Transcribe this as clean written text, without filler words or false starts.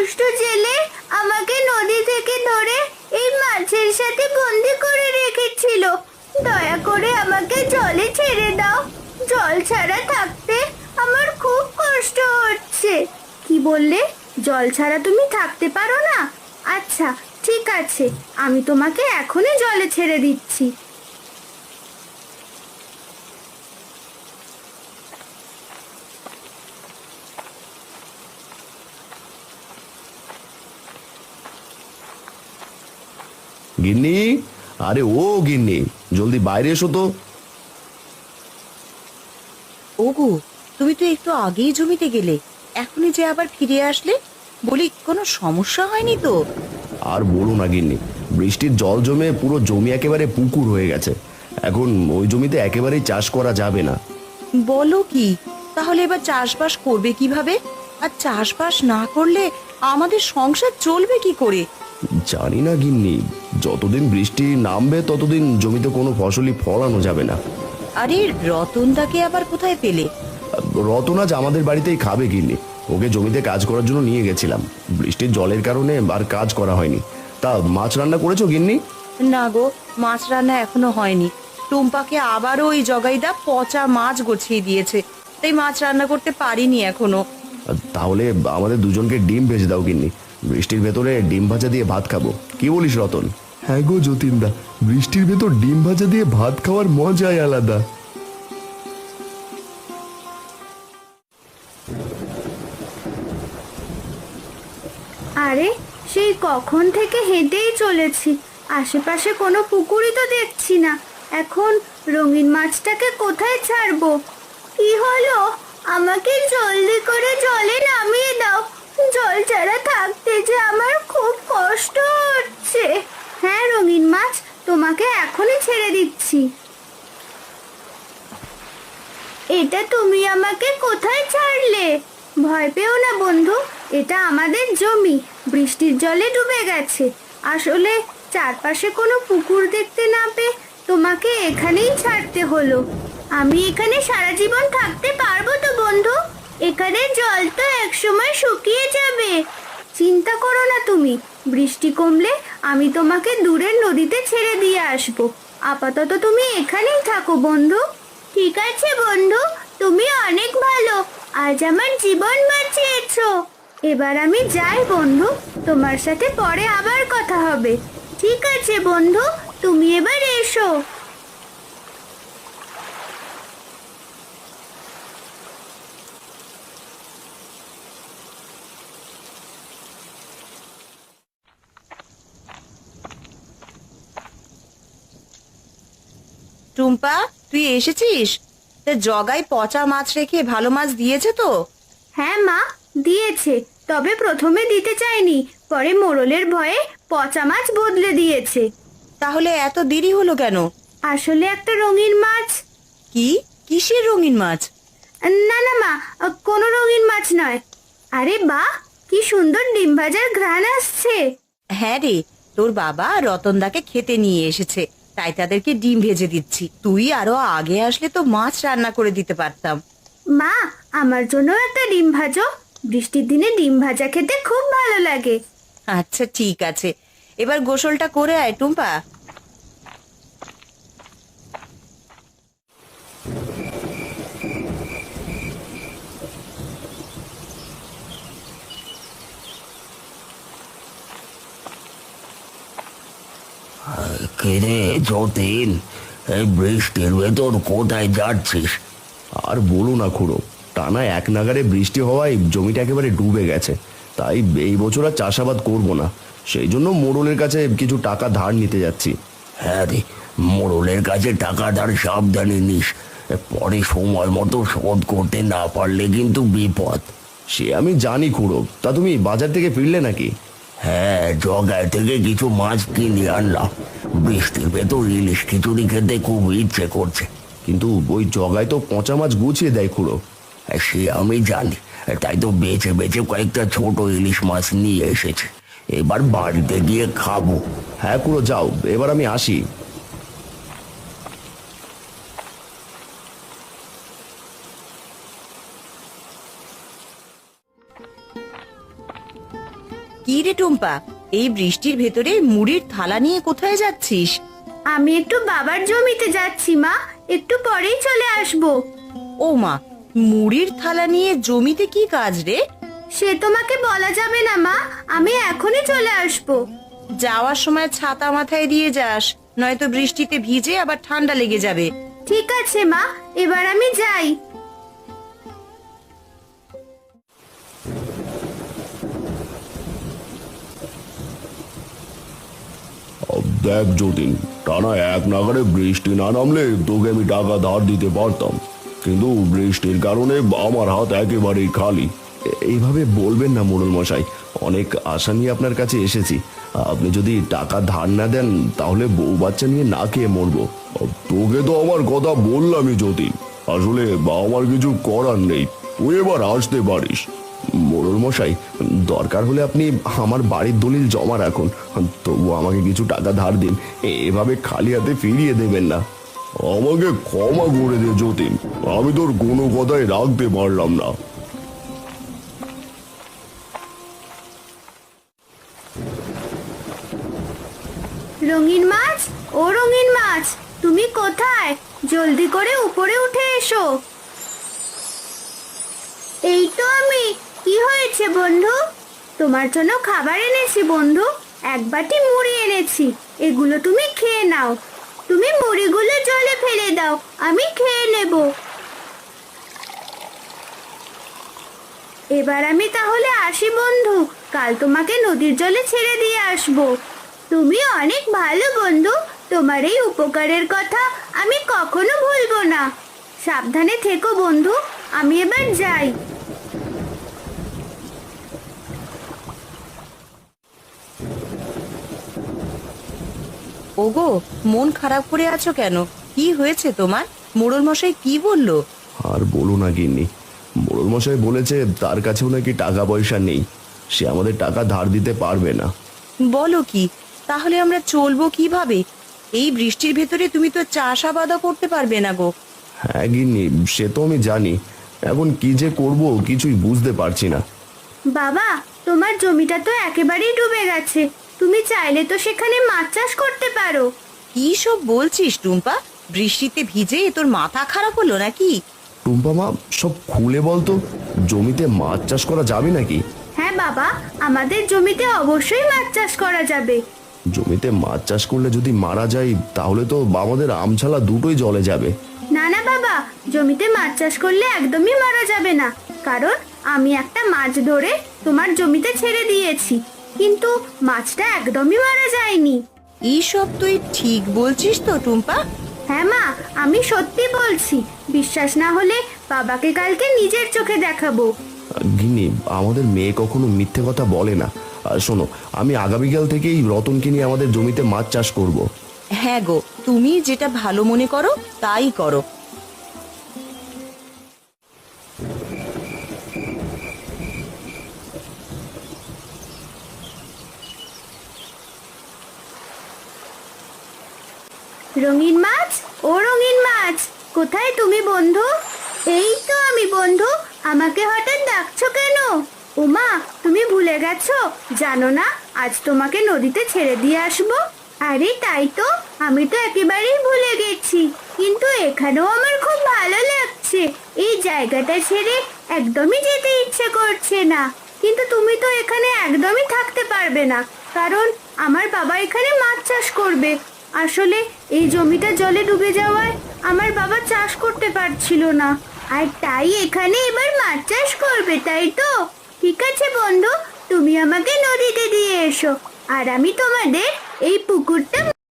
দুষ্ট জেলে আমাকে নদী থেকে ধরে এই মাছের সাথে বন্দি করে রেখেছিল। দয়া করে আমাকে জলে ছেড়ে দাও। জল ছাড়া থাকতে আমার খুব কষ্ট হচ্ছে। কি বললে? জল ছাড়া তুমি থাকতে পারো না? আচ্ছা, ঠিক আছে, আমি তোমাকে এখনই জলে ছেড়ে দিচ্ছি। গিন্নি, আরে ও গিন্নি, জলদি বাইরে এসো তো। ওগো, তুমি তো একটু আগেই জমিতে গেলে, এখনই যে আবার ফিরে আসলে? বলি, কোনো সমস্যা হয়নি তো? আর বলো না গিন্নি, বৃষ্টির জল জমে পুরো জমি একেবারে পুকুর হয়ে গেছে। এখন ওই জমিতে একেবারেই চাষ করা যাবে না। বলো কি? তাহলে এবার চাষবাস করবে কিভাবে? আর চাষবাস না করলে আমাদের সংসার চলবে কি করে? জানি না গিন্নি, যতদিন বৃষ্টি নামবে ততদিন জমিতে কোনো ফসলই ফলানো যাবে না। আরে রতনদাকে আবার কোথায় পেলে? রতন আজ আমাদের বাড়িতেই খাবে গিন্নি। ওকে জমিতে কাজ করার জন্য নিয়ে গেছিলাম, বৃষ্টির জলের কারণে আর কাজ করা হয়নি। তা মাছ রান্না করেছো গিন্নি? না গো, মাছ রান্না এখনো হয়নি। টুম্পাকে আবারও ওই জগাইদা পচা মাছ গছিয়ে দিয়েছে, তাই মাছ রান্না করতে পারিনি এখনো। তাহলে আমাদের দুজনকে ডিম ভেজে দাও গিন্নি, বৃষ্টির ভেতরে ডিম ভাজা দিয়ে ভাত খাবো। কি বলিস রতন? হ্যাঁ গো যতীনদা, বৃষ্টির ভেতর ডিম ভাজা দিয়ে ভাত খাওয়ার মজাই আলাদা। আরে, সেই কখন থেকে হেঁটেই চলেছি, আশেপাশে কোনো পুকুরই তো দেখছি না। এখন রঙিন মাছটাকে কোথায় ছাড়বো? কি হলো? আমাকে জলদি করে জলে নামিয়ে দাও। জল ছাড়া থাকতে যে আমার খুব কষ্ট হচ্ছে। হ্যাঁ রঙিন মাছ, তোমাকে এখনই ছেড়ে দিচ্ছি। এটা তুমি আমাকে কোথায় ছাড়লে? ভয় পেও না বন্ধু, এটা আমাদের জমি, বৃষ্টির জলে ডুবে গেছে। আসলে চারপাশে কোনো পুকুর দেখতে না পেয়ে তোমাকে এখানেই ছাড়তে হলো। আমি এখানে সারা জীবন থাকতে পারবো তো বন্ধু? এখানে জল তো একসময় শুকিয়ে যাবে। চিন্তা করো না তুমি, বৃষ্টি কমলে আমি তোমাকে দূরের নদীতে ছেড়ে দিয়ে আসবো। আপাতত তুমি এখানেই থাকো বন্ধু। ঠিক আছে বন্ধু, তুমি অনেক ভালো, আজ আমার জীবন বাঁচিয়েছো। এবার আমি যাই বন্ধু, তোমার সাথে পরে আবার কথা হবে। ঠিক আছে বন্ধু, তুমি এবার এসো। টুম্পা, তুই এসেছিস? তা জগাই পচা মাছ রেখে ভালো মাছ দিয়েছে তো? হ্যাঁ মা, দিয়েছে, তবে প্রথমে দিতে চাইনি, পরে মোড়লের ভয়ে পচা মাছ বদলে দিয়েছে। তাহলে এত দেরি হলো কেন? আসলে একটা রঙিন মাছ। কি? কিসের রঙিন মাছ? না না মা, কোনো রঙিন মাছ নয়। আরে বাহ, কি সুন্দর ডিম ভাজার ঘ্রাণ আসছে। হ্যাঁ রে, তোর বাবা রতনদাকে খেতে নিয়ে এসেছে, তাই তাদেরকে ডিম ভেজে দিচ্ছি। তুই আরো আগে আসলে তো মাছ রান্না করে দিতে পারতাম। মা, আমার জন্য একটা ডিম ভাজো, বৃষ্টির দিনে ডিম ভাজা খেতে খুব ভালো লাগে। আচ্ছা ঠিক আছে, এবার গোসলটা করে আয় টুম্পা। কিরে যতীন, এই বৃষ্টির ভেতর কোথায় যাচ্ছিস? আর বলো না খুড়ো, টানা এক নাগারে বৃষ্টি হওয়ায় জমিটা একেবারে ডুবে গেছে। তাই এই বছর আর চাষাবাদ করবো না, সেই জন্য মোড়লের কাছে কিছু টাকা ধার নিতে যাচ্ছি। হ্যাঁ রে, মোড়লের কাছে টাকা ধার সাবধানে নিস, পরে সময় মতো শোধ করতে না পারলে কিন্তু বিপদ। সে আমি জানি খুড়ো, তা তুমি বাজার থেকে ফিরলে নাকি? হ্যাঁ, জগায় থেকে কিছু মাছ কিনে আনলাম। বৃষ্টির ভেতর ইলিশ খিচুড়ি খেতে খুব ইচ্ছে করছে। কিন্তু ওই জগায় তো পচা মাছ গুছিয়ে দেয় খুড়ো। সে আমি জানি, তাই তো বেছে বেছে কয়েকটা ছোট ইলিশ মাছ নিয়ে এসেছে। এবার বাড়িতে গিয়ে খাবো। হ্যাঁ খুড়ো, যাও, এবার আমি আসি। কি রে টুম্পা, এই বৃষ্টির ভেতরে মুড়ির থালা নিয়ে কোথায় যাচ্ছিস? আমি একটু বাবার জমিতে যাচ্ছি মা, একটু পরেই চলে আসবো। ও মা, মুড়ির থালা নিয়ে জমিতে কি কাজ রে? সে তোমাকে বলা যাবে না মা, আমি এখনই চলে আসবো। যাওয়ার সময় ছাতা মাথায় দিয়ে যাস, নয়তো বৃষ্টিতে ভিজে আবার ঠান্ডা লেগে যাবে। ঠিক আছে মা, এবার আমি যাই। দেখ যতীন, টানা এক নাগারে বৃষ্টি না নামলে তোকে আমি টাকা ধার দিতে পারতাম, কিন্তু বৃষ্টির কারণে আমার হাত একেবারেই খালি। এইভাবে বলবেন না মোড়ল মশাই, অনেক আশা নিয়ে আপনার কাছে এসেছি। আপনি যদি টাকা ধার না দেন তাহলে বউ বাচ্চা নিয়ে না খেয়ে মরবো। তোকে তো আমার কথা বললামই যতীন, আসলে আমার কিছু করার নেই, তুই এবার আসতে পারিস। মোড়ল মশাই, দরকার হলে আপনি আমার বাড়ির দলিল জমা রাখুন, তবু আমাকে কিছু টাকা ধার দিন, এভাবে খালি হাতে ফিরিয়ে দেবেন না। আমাকে ক্ষমা করে দে যতীন, আমি তোর কোনো কথাই রাখতে পারলাম না। রঙিন মাছ, ও রঙিন মাছ, তুমি কোথায়? জলদি করে উপরে উঠে এসো। এই তো আমি। কি হয়েছে বন্ধু? তোমার জন্য খাবার এনেছি বন্ধু, এক বাটি মুড়ি এনেছি, এগুলো তুমি খেয়ে নাও। তুমি মুড়িগুলো জলে ফেলে দাও, আমি খেয়ে নেব। এবার আমি তাহলে আসি বন্ধু, কাল তোমাকে নদীর জলে ছেড়ে দিয়ে আসবো। তুমি অনেক ভালো বন্ধু, তোমার এই উপকারের কথা আমি কখনো ভুলবো না। সাবধানে থেকো বন্ধু, আমি এবার যাই। ওগো, মন খারাপ করে আছো কেন? কি হয়েছে তোমার? মোড়ল মশাই কি বললো? আর বলো না গিন্নি, মোড়ল মশাই বলেছে তার কাছেও নাকি টাকা পয়সা নেই, সে আমাদের টাকা ধার দিতে পারবে না। বলো কি? তাহলে আমরা চলবো কিভাবে? এই বৃষ্টির ভেতরে তুমি তো চাষাবাদও করতে পারবে না গো। হ্যাঁ গিন্নি, সে তো আমি জানি, এখন কি যে করব কিছুই বুঝতে পারছি না। বাবা, তোমার জমিটা তো একেবারেই ডুবে গেছে, তুমি চাইলে তো সেখানে মাছ চাষ করতে পারো। কি সব বলছিস টুম্পা? বৃষ্টিতে ভিজে তোর মাথা খারাপ হলো নাকি? টুম্পা মা, সব খুলে বলতো, জমিতে মাছ চাষ করা যাবে নাকি? হ্যাঁ বাবা, আমাদের জমিতে অবশ্যই মাছ চাষ করা যাবে। জমিতে মাছ চাষ করলে যদি মারা যায় তাহলে তো আমাদের আমছালা দুটোই জলে যাবে। না না বাবা, জমিতে মাছ চাষ করলে একদমই মারা যাবে না, কারণ আমি একটা মাছ ধরে তোমার জমিতে ছেড়ে দিয়েছি, কিন্তু মাছটা একদমই মারা যায়নি। এইসব তুই ঠিক বলছিস তো টুম্পা? হ্যাঁ মা, আমি সত্যি বলছি, বিশ্বাস না হলে বাবাকে কালকে নিজের চোখে দেখাবো। গিন্নি, আমাদের মেয়ে কখনো মিথ্যে কথা বলে না। আর শোনো, আমি আগামীকাল থেকেই রতনকে নিয়ে আমাদের জমিতে মাছ চাষ করব। হ্যাঁ গো, তুমি যেটা ভালো মনে করো তাই করো। রঙিন মাছ, ও রঙিন মাছ, কোথায় তুমি বন্ধু? এই তো আমি বন্ধু, আমাকে হঠাৎ ডাকছো কেন? ওমা, তুমি ভুলে গেছো, জানো না আজ তোমাকে নদীতে ছেড়ে দিয়ে আসবো? আরে তাই তো, আমি তো একেবারেই ভুলে গেছি, কিন্তু এখানেও আমার খুব ভালো লাগছে। এই জায়গাটা ছেড়ে একদমই যেতে ইচ্ছে করছে না, কিন্তু তুমি তো এখানে একদমই থাকতে পারবে না, কারণ আমার বাবা এখানে মাছ চাষ করবে। আসলে এই জমিটা জলে ডুবে যাওয়ায় আমার বাবা চাষ করতে পারছিল না, আর তাই এখানে এবার মাছ চাষ করবে, তাই তো? ঠিক আছে বন্ধু, তুমি আমাকে নদীতে দিয়ে এসো, আর আমি তোমাদের এই পুকুরটা